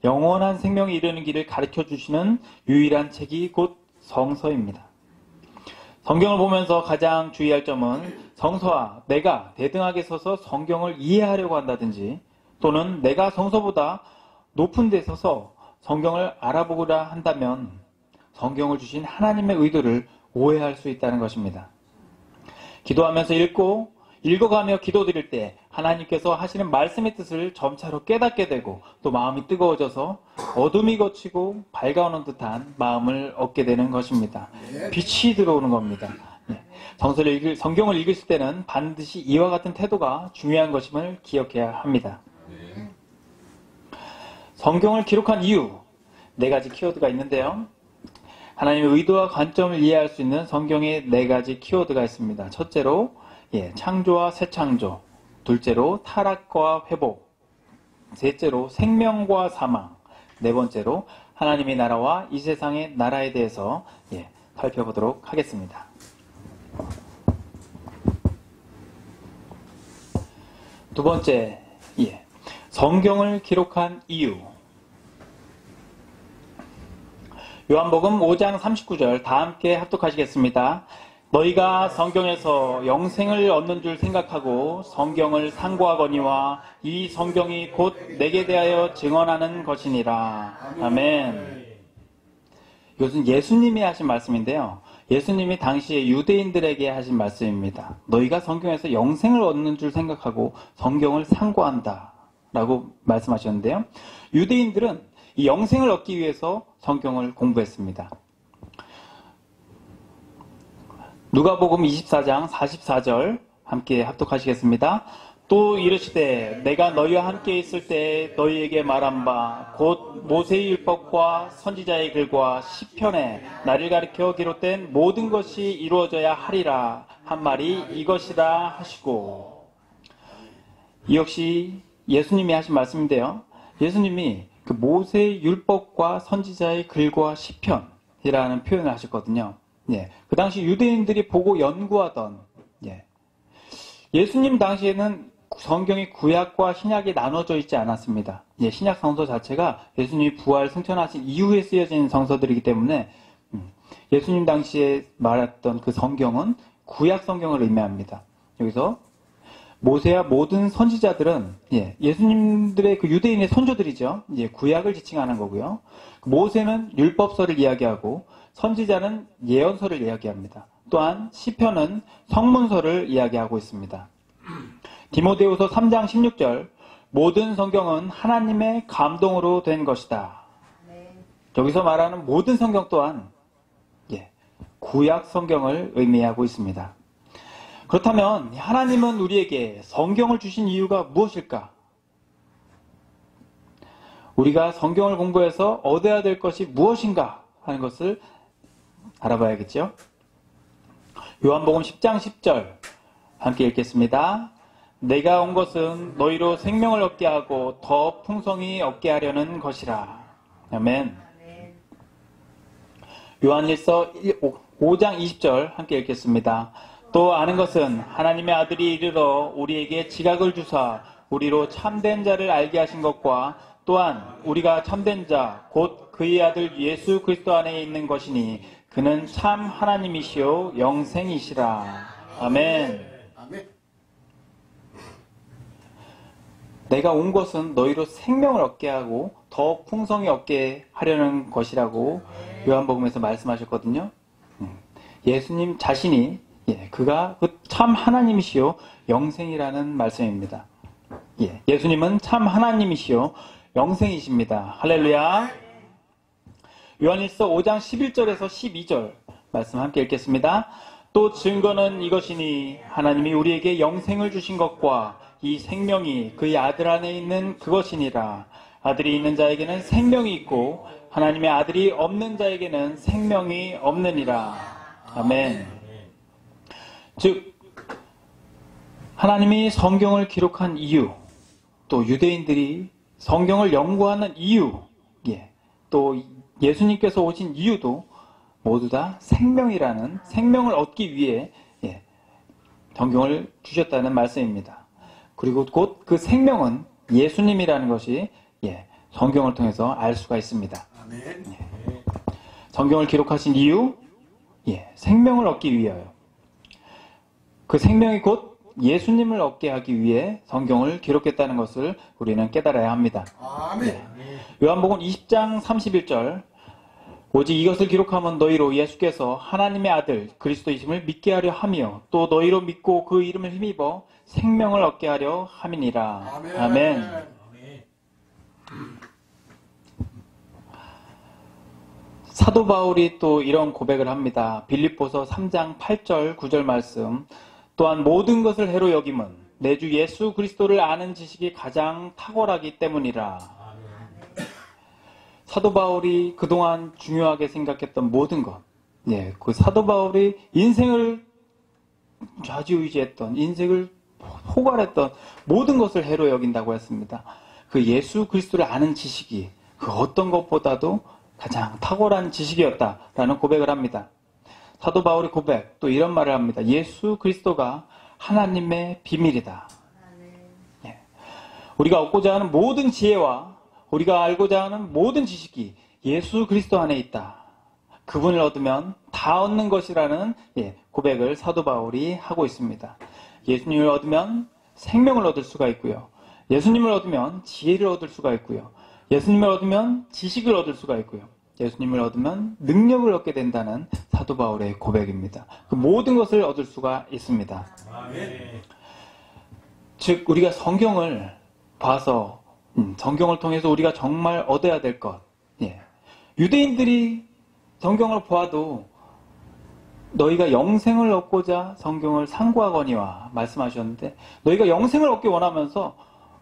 영원한 생명에 이르는 길을 가르쳐 주시는 유일한 책이 곧 성서입니다. 성경을 보면서 가장 주의할 점은 성서와 내가 대등하게 서서 성경을 이해하려고 한다든지 또는 내가 성서보다 높은 데 서서 성경을 알아보고자 한다면 성경을 주신 하나님의 의도를 오해할 수 있다는 것입니다. 기도하면서 읽어가며 기도드릴 때 하나님께서 하시는 말씀의 뜻을 점차로 깨닫게 되고 또 마음이 뜨거워져서 어둠이 걷히고 밝아오는 듯한 마음을 얻게 되는 것입니다. 빛이 들어오는 겁니다. 성경을 읽으실 때는 반드시 이와 같은 태도가 중요한 것임을 기억해야 합니다. 성경을 기록한 이유, 4가지 키워드가 있는데요. 하나님의 의도와 관점을 이해할 수 있는 성경의 4가지 키워드가 있습니다. 첫째로 창조와 새 창조, 둘째로 타락과 회복, 셋째로 생명과 사망, 4번째로 하나님의 나라와 이 세상의 나라에 대해서 살펴보도록 하겠습니다. 두 번째, 성경을 기록한 이유. 요한복음 5장 39절 다 함께 합독하시겠습니다. 너희가 성경에서 영생을 얻는 줄 생각하고 성경을 상고하거니와 이 성경이 곧 내게 대하여 증언하는 것이니라. 아멘. 이것은 예수님이 하신 말씀인데요. 예수님이 당시에 유대인들에게 하신 말씀입니다. 너희가 성경에서 영생을 얻는 줄 생각하고 성경을 상고한다 라고 말씀하셨는데요. 유대인들은 이 영생을 얻기 위해서 성경을 공부했습니다. 누가복음 24장 44절 함께 합독하시겠습니다. 또 이르시되 내가 너희와 함께 있을 때 너희에게 말한 바 곧 모세의 율법과 선지자의 글과 시편에 나를 가리켜 기록된 모든 것이 이루어져야 하리라 한 말이 이것이라 하시고. 이 역시 예수님이 하신 말씀인데요. 예수님이 그 모세의 율법과 선지자의 글과 시편이라는 표현을 하셨거든요. 그 당시 유대인들이 보고 연구하던, 예수님 당시에는 성경이 구약과 신약이 나눠져 있지 않았습니다. 신약 성서 자체가 예수님이 부활 승천하신 이후에 쓰여진 성서들이기 때문에 예수님 당시에 말했던 그 성경은 구약 성경을 의미합니다. 여기서 모세와 모든 선지자들은 예수님들의 그 유대인의 선조들이죠. 구약을 지칭하는 거고요. 모세는 율법서를 이야기하고 선지자는 예언서를 이야기합니다. 또한 시편은 성문서를 이야기하고 있습니다. 디모데후서 3장 16절 모든 성경은 하나님의 감동으로 된 것이다. 여기서 말하는 모든 성경 또한 구약 성경을 의미하고 있습니다. 그렇다면 하나님은 우리에게 성경을 주신 이유가 무엇일까? 우리가 성경을 공부해서 얻어야 될 것이 무엇인가 하는 것을 알아봐야겠죠. 요한복음 10장 10절 함께 읽겠습니다. 내가 온 것은 너희로 생명을 얻게 하고 더 풍성히 얻게 하려는 것이라. 아멘. 요한일서 5장 20절 함께 읽겠습니다. 또 아는 것은 하나님의 아들이 이르러 우리에게 지각을 주사 우리로 참된 자를 알게 하신 것과 또한 우리가 참된 자 곧 그의 아들 예수 그리스도 안에 있는 것이니 그는 참 하나님이시요 영생이시라. 아멘. 내가 온 것은 너희로 생명을 얻게 하고 더 풍성히 얻게 하려는 것이라고 요한복음에서 말씀하셨거든요. 예수님 자신이 그가 참 하나님이시요 영생이라는 말씀입니다. 예수님은 참 하나님이시요 영생이십니다. 할렐루야. 요한일서 5장 11절에서 12절 말씀 함께 읽겠습니다. 또 증거는 이것이니 하나님이 우리에게 영생을 주신 것과 이 생명이 그의 아들 안에 있는 그것이니라. 아들이 있는 자에게는 생명이 있고 하나님의 아들이 없는 자에게는 생명이 없느니라. 아멘. 즉 하나님이 성경을 기록한 이유, 또 유대인들이 성경을 연구하는 이유, 또 예수님께서 오신 이유도 모두 다 생명이라는, 생명을 얻기 위해 성경을 주셨다는 말씀입니다. 그리고 곧 그 생명은 예수님이라는 것이 성경을 통해서 알 수가 있습니다. 성경을 기록하신 이유, 생명을 얻기 위하여. 그 생명이 곧 예수님을 얻게 하기 위해 성경을 기록했다는 것을 우리는 깨달아야 합니다. 요한복음 20장 31절, 오직 이것을 기록하면 너희로 예수께서 하나님의 아들 그리스도이심을 믿게 하려 하며 또 너희로 믿고 그 이름을 힘입어 생명을 얻게 하려 함이니라. 아멘. 사도 바울이 또 이런 고백을 합니다. 빌립보서 3장 8절 9절 말씀, 또한 모든 것을 해로 여김은 내 주 예수 그리스도를 아는 지식이 가장 탁월하기 때문이라. 사도 바울이 그동안 중요하게 생각했던 모든 것, 그 사도 바울이 인생을 좌지우지했던, 인생을 포괄했던 모든 것을 해로 여긴다고 했습니다. 그 예수 그리스도를 아는 지식이 그 어떤 것보다도 가장 탁월한 지식이었다라는 고백을 합니다. 사도 바울의 고백, 또 이런 말을 합니다. 예수 그리스도가 하나님의 비밀이다. 우리가 얻고자 하는 모든 지혜와 우리가 알고자 하는 모든 지식이 예수 그리스도 안에 있다. 그분을 얻으면 다 얻는 것이라는 고백을 사도 바울이 하고 있습니다. 예수님을 얻으면 생명을 얻을 수가 있고요. 예수님을 얻으면 지혜를 얻을 수가 있고요. 예수님을 얻으면 지식을 얻을 수가 있고요. 예수님을 얻으면 능력을 얻게 된다는 사도 바울의 고백입니다. 그 모든 것을 얻을 수가 있습니다. 즉 우리가 성경을 봐서 성경을 통해서 우리가 정말 얻어야 될 것, 유대인들이 성경을 보아도 너희가 영생을 얻고자 성경을 상고하거니와 말씀하셨는데, 너희가 영생을 얻기 원하면서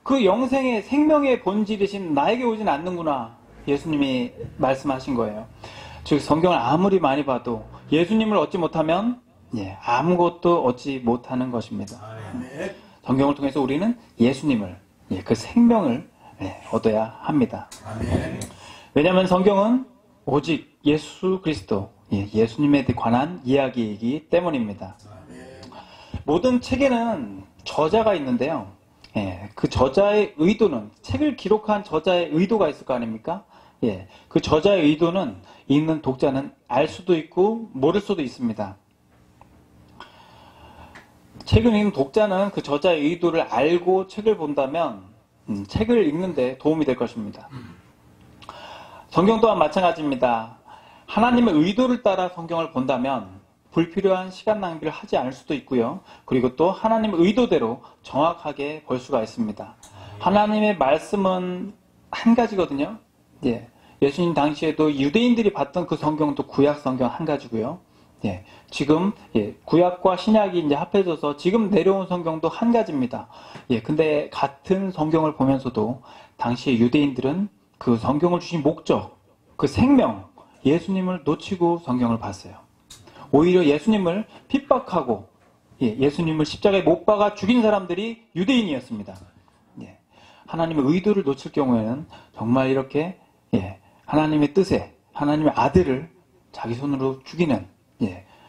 그 영생의 생명의 본질이신 나에게 오진 않는구나, 예수님이 말씀하신 거예요. 즉 성경을 아무리 많이 봐도 예수님을 얻지 못하면 아무것도 얻지 못하는 것입니다. 성경을 통해서 우리는 예수님을, 그 생명을 얻어야 합니다. 왜냐하면 성경은 오직 예수 그리스도, 예수님에 관한 이야기이기 때문입니다. 모든 책에는 저자가 있는데요. 그 저자의 의도는, 책을 기록한 저자의 의도가 있을 거 아닙니까? 그 저자의 의도는 읽는 독자는 알 수도 있고 모를 수도 있습니다. 책을 읽는 독자는 그 저자의 의도를 알고 책을 본다면 책을 읽는데 도움이 될 것입니다. 성경 또한 마찬가지입니다. 하나님의 의도를 따라 성경을 본다면 불필요한 시간 낭비를 하지 않을 수도 있고요. 그리고 또 하나님의 의도대로 정확하게 볼 수가 있습니다. 하나님의 말씀은 한 가지거든요. 예수님 당시에도 유대인들이 봤던 그 성경도 구약 성경 한 가지고요. 지금 구약과 신약이 이제 합해져서 지금 내려온 성경도 한 가지입니다. 근데 같은 성경을 보면서도 당시의 유대인들은 그 성경을 주신 목적, 그 생명, 예수님을 놓치고 성경을 봤어요. 오히려 예수님을 핍박하고 예수님을 십자가에 못 박아 죽인 사람들이 유대인이었습니다. 하나님의 의도를 놓칠 경우에는 정말 이렇게 하나님의 뜻에 하나님의 아들을 자기 손으로 죽이는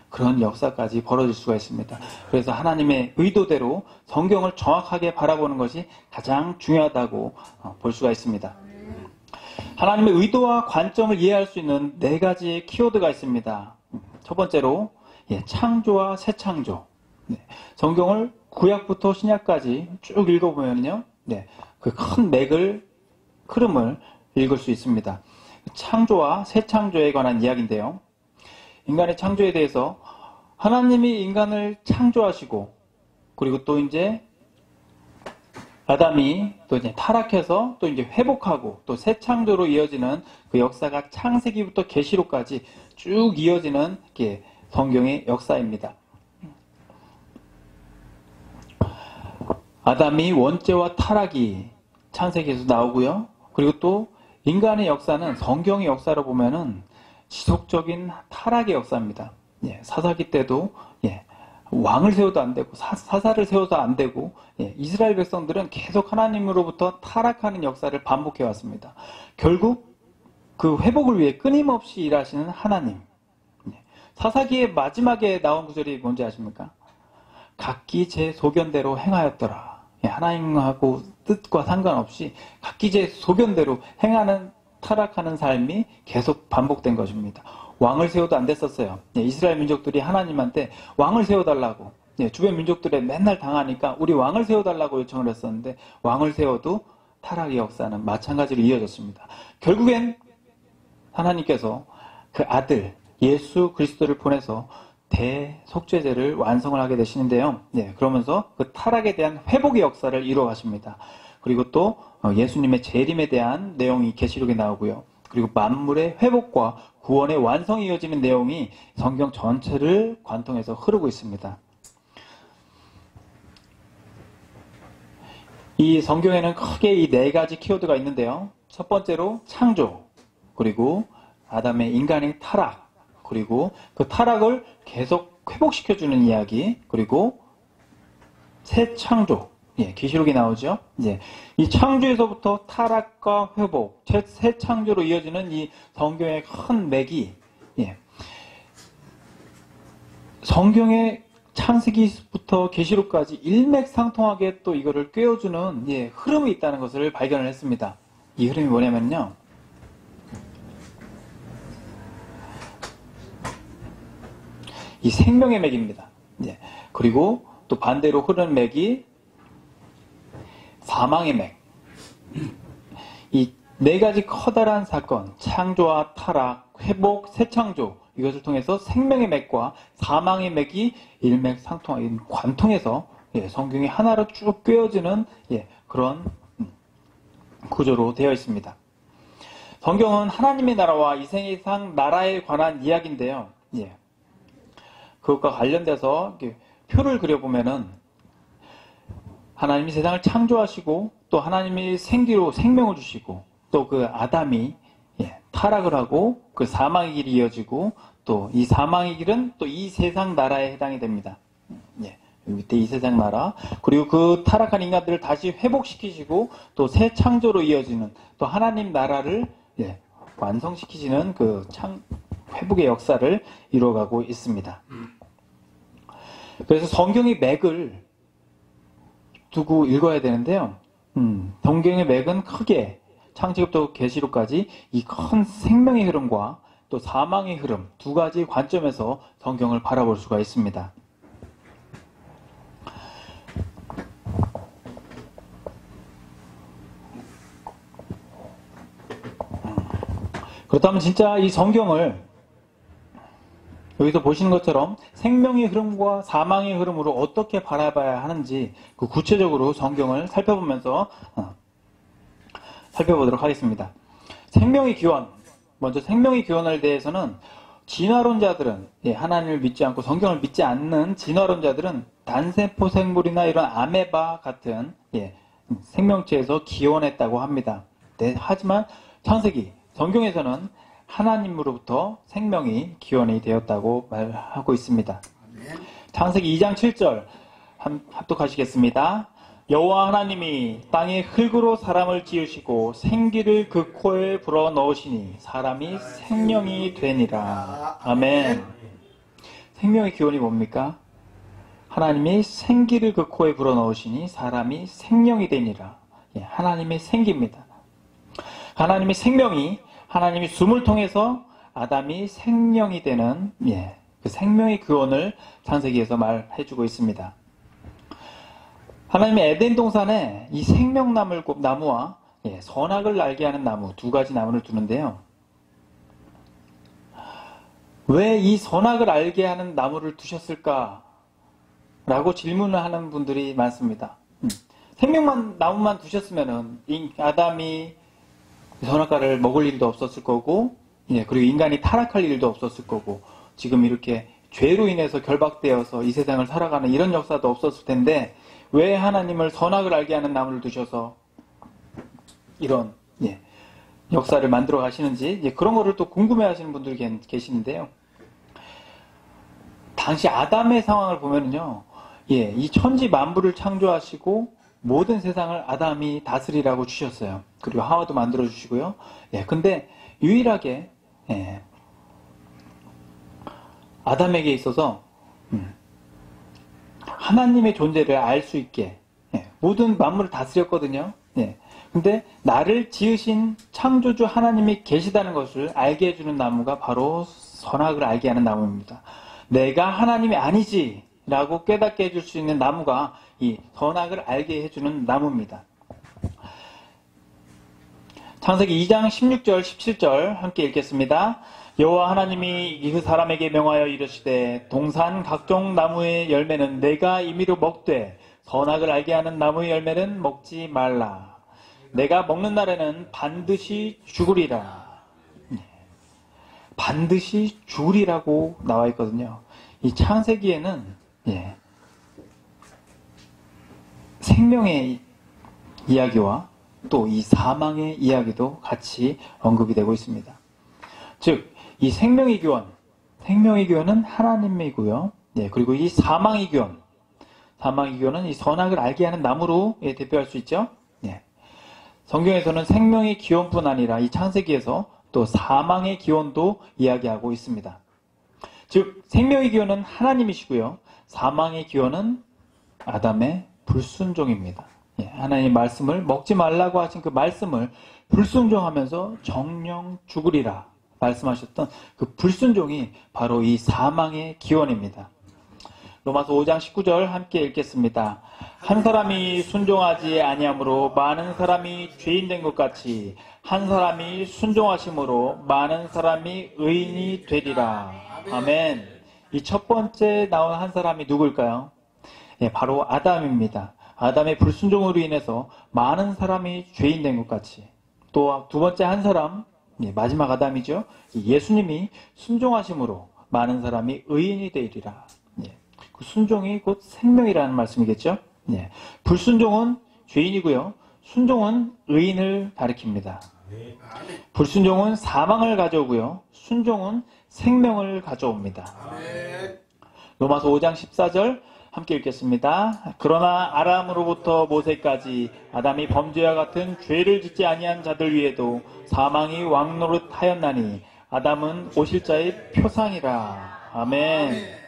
그런 역사까지 벌어질 수가 있습니다. 그래서 하나님의 의도대로 성경을 정확하게 바라보는 것이 가장 중요하다고 볼 수가 있습니다. 하나님의 의도와 관점을 이해할 수 있는 4가지의 키워드가 있습니다. 첫 번째로 창조와 새 창조. 성경을 구약부터 신약까지 쭉 읽어보면요, 그 큰 맥을, 흐름을 읽을 수 있습니다. 창조와 새 창조에 관한 이야기인데요. 인간의 창조에 대해서 하나님이 인간을 창조하시고, 그리고 또 이제 아담이 또 이제 타락해서 또 이제 회복하고 또 새 창조로 이어지는 그 역사가 창세기부터 계시록까지 쭉 이어지는 게 성경의 역사입니다. 아담이 원죄와 타락이 창세기에서 나오고요. 그리고 또 인간의 역사는 성경의 역사로 보면은 지속적인 타락의 역사입니다. 예, 사사기 때도 왕을 세워도 안 되고 사사를 세워도 안 되고 이스라엘 백성들은 계속 하나님으로부터 타락하는 역사를 반복해 왔습니다. 결국 그 회복을 위해 끊임없이 일하시는 하나님. 사사기의 마지막에 나온 구절이 뭔지 아십니까? 각기 제 소견대로 행하였더라. 하나님하고 뜻과 상관없이 각기 제 소견대로 행하는 타락하는 삶이 계속 반복된 것입니다. 왕을 세워도 안 됐었어요. 이스라엘 민족들이 하나님한테 왕을 세워달라고 주변 민족들에 맨날 당하니까 우리 왕을 세워달라고 요청을 했었는데 왕을 세워도 타락의 역사는 마찬가지로 이어졌습니다. 결국엔 하나님께서 그 아들 예수 그리스도를 보내서 대속죄제를 완성을 하게 되시는데요. 그러면서 그 타락에 대한 회복의 역사를 이루어 가십니다. 그리고 또 예수님의 재림에 대한 내용이 계시록에 나오고요. 그리고 만물의 회복과 구원의 완성이 이어지는 내용이 성경 전체를 관통해서 흐르고 있습니다. 이 성경에는 크게 이 네 가지 키워드가 있는데요. 첫 번째로 창조, 그리고 아담의 인간의 타락, 그리고 그 타락을 계속 회복시켜주는 이야기, 그리고 새 창조, 계시록이 나오죠. 이 창조에서부터 타락과 회복, 새 창조로 이어지는 이 성경의 큰 맥이 성경의 창세기부터 계시록까지 일맥상통하게 또 이거를 꿰어주는 흐름이 있다는 것을 발견을 했습니다. 이 흐름이 뭐냐면요. 이 생명의 맥입니다. 그리고 또 반대로 흐르는 맥이 사망의 맥. 이 네 가지 커다란 사건, 창조와 타락, 회복, 새 창조, 이것을 통해서 생명의 맥과 사망의 맥이 일맥상통하게 관통해서 성경이 하나로 쭉 꿰어지는 그런 구조로 되어 있습니다. 성경은 하나님의 나라와 이 세상 나라에 관한 이야기인데요. 그것과 관련돼서 표를 그려보면은 하나님이 세상을 창조하시고 또 하나님이 생기로 생명을 주시고 또 그 아담이 타락을 하고 그 사망의 길이 이어지고 또 이 사망의 길은 또 이 세상 나라에 해당이 됩니다. 밑에 이 세상 나라, 그리고 그 타락한 인간들을 다시 회복시키시고 또 새 창조로 이어지는 또 하나님 나라를 완성시키시는 그 회복의 역사를 이루어가고 있습니다. 그래서 성경의 맥을 두고 읽어야 되는데요. 성경의 맥은 크게 창세기부터 계시록까지 이 큰 생명의 흐름과 또 사망의 흐름 두 가지 관점에서 성경을 바라볼 수가 있습니다. 그렇다면 진짜 이 성경을 여기서 보시는 것처럼 생명의 흐름과 사망의 흐름으로 어떻게 바라봐야 하는지 그 구체적으로 성경을 살펴보면서 살펴보도록 하겠습니다. 생명의 기원, 먼저 생명의 기원에 대해서는 진화론자들은 하나님을 믿지 않고 성경을 믿지 않는 진화론자들은 단세포 생물이나 이런 아메바 같은 생명체에서 기원했다고 합니다. 하지만 창세기, 성경에서는 하나님으로부터 생명이 기원이 되었다고 말하고 있습니다. 창세기 2장 7절 합독하시겠습니다. 여호와 하나님이 땅의 흙으로 사람을 지으시고 생기를 그 코에 불어넣으시니 사람이 생명이 되니라. 아멘. 생명의 기원이 뭡니까? 하나님이 생기를 그 코에 불어넣으시니 사람이 생명이 되니라. 하나님의 생기입니다. 하나님의 생명이 하나님이 숨을 통해서 아담이 생명이 되는 그 생명의 기원을 창세기에서 말해주고 있습니다. 하나님의 에덴 동산에 이 생명나무와 선악을 알게 하는 나무 두 가지 나무를 두는데요. 왜 이 선악을 알게 하는 나무를 두셨을까? 라고 질문을 하는 분들이 많습니다. 나무만 두셨으면은 아담이 선악과를 먹을 일도 없었을 거고, 그리고 인간이 타락할 일도 없었을 거고, 지금 이렇게 죄로 인해서 결박되어서 이 세상을 살아가는 이런 역사도 없었을 텐데, 왜 하나님을 선악을 알게 하는 나무를 두셔서 이런 역사를 만들어 가시는지 그런 거를 또 궁금해 하시는 분들이 계시는데요. 당시 아담의 상황을 보면은요, 이 천지 만물을 창조하시고 모든 세상을 아담이 다스리라고 주셨어요. 그리고 하와도 만들어 주시고요. 근데 유일하게 아담에게 있어서 하나님의 존재를 알 수 있게 모든 만물을 다스렸거든요. 근데 나를 지으신 창조주 하나님이 계시다는 것을 알게 해주는 나무가 바로 선악을 알게 하는 나무입니다. 내가 하나님이 아니지 라고 깨닫게 해줄 수 있는 나무가 이 선악을 알게 해주는 나무입니다. 창세기 2장 16절 17절 함께 읽겠습니다. 여호와 하나님이 그 사람에게 명하여 이르시되 동산 각종 나무의 열매는 내가 임의로 먹되 선악을 알게 하는 나무의 열매는 먹지 말라. 내가 먹는 날에는 반드시 죽으리라. 반드시 죽으리라고 나와 있거든요. 이 창세기에는 생명의 이야기와 또 이 사망의 이야기도 같이 언급이 되고 있습니다. 즉, 이 생명의 교훈은 하나님이고요. 그리고 이 사망의 교훈은 이 선악을 알게 하는 나무로 대표할 수 있죠. 성경에서는 생명의 기원뿐 아니라 이 창세기에서 또 사망의 기원도 이야기하고 있습니다. 즉, 생명의 기원은 하나님이시고요. 사망의 기원은 아담의 불순종입니다. 하나님 말씀을 먹지 말라고 하신 그 말씀을 불순종하면서 정령 죽으리라 말씀하셨던 그 불순종이 바로 이 사망의 기원입니다. 로마서 5장 19절 함께 읽겠습니다. 한 사람이 순종하지 아니함으로 많은 사람이 죄인 된 것 같이 한 사람이 순종하심으로 많은 사람이 의인이 되리라. 아멘. 이 첫 번째 나온 한 사람이 누굴까요? 바로 아담입니다. 아담의 불순종으로 인해서 많은 사람이 죄인 된 것 같이 또 두 번째 한 사람, 마지막 아담이죠. 예수님이 순종하심으로 많은 사람이 의인이 되리라. 그 순종이 곧 생명이라는 말씀이겠죠. 불순종은 죄인이고요. 순종은 의인을 가리킵니다. 불순종은 사망을 가져오고요. 순종은 생명을 가져옵니다. 로마서 5장 14절 함께 읽겠습니다. 그러나 아람으로부터 모세까지 아담이 범죄와 같은 죄를 짓지 아니한 자들 위에도 사망이 왕노릇하였나니 아담은 오실 자의 표상이라. 아멘.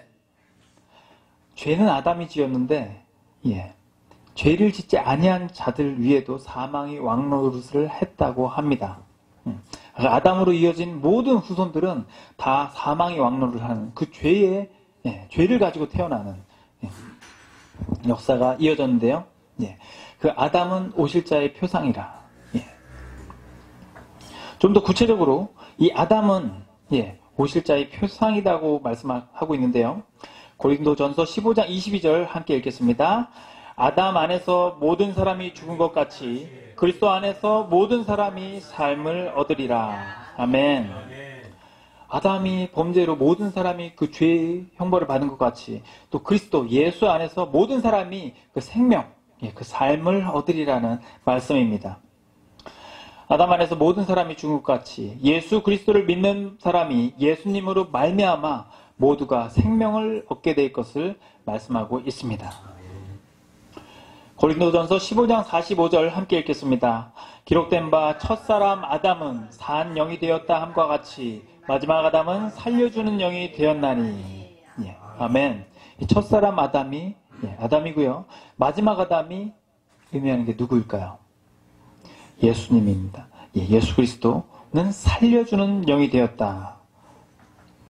죄는 아담이 지었는데 죄를 짓지 아니한 자들 위에도 사망이 왕노릇을 했다고 합니다. 아담으로 이어진 모든 후손들은 다 사망이 왕노릇을 하는 그 죄를 가지고 태어나는 역사가 이어졌는데요. 그 아담은 오실 자의 표상이라. 좀 더 구체적으로 이 아담은 오실 자의 표상이라고 말씀하고 있는데요. 고린도전서 15장 22절 함께 읽겠습니다. 아담 안에서 모든 사람이 죽은 것 같이 그리스도 안에서 모든 사람이 삶을 얻으리라. 아멘. 아담이 범죄로 모든 사람이 그 죄의 형벌을 받은 것 같이 또 그리스도 예수 안에서 모든 사람이 그 생명, 그 삶을 얻으리라는 말씀입니다. 아담 안에서 모든 사람이 죽은 것 같이 예수 그리스도를 믿는 사람이 예수님으로 말미암아 모두가 생명을 얻게 될 것을 말씀하고 있습니다. 고린도전서 15장 45절 함께 읽겠습니다. 기록된 바 첫사람 아담은 산 영이 되었다 함과 같이 마지막 아담은 살려주는 영이 되었나니. 아멘. 이 첫사람 아담이 아담이고요. 마지막 아담이 의미하는 게 누구일까요? 예수님입니다. 예수 그리스도는 살려주는 영이 되었다.